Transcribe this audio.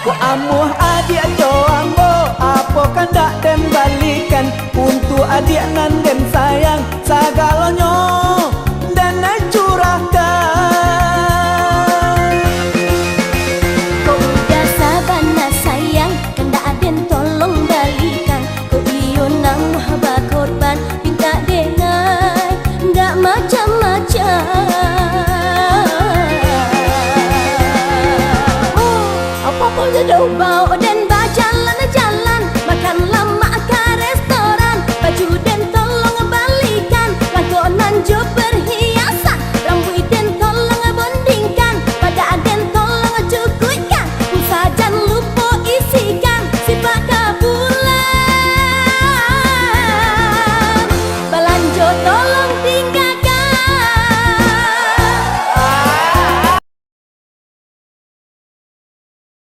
Ku amuh adik coambo, apa kan dak dem balikan. Untuk adik nan dem sayang, sagalonyo dan curahkan. Kau udah sabana sayang, kan dak den tolong balikan. Kau iyo namuh bakorban, minta dengar, dak macam-macam. Apa pun jauh bau dan bajalan aja.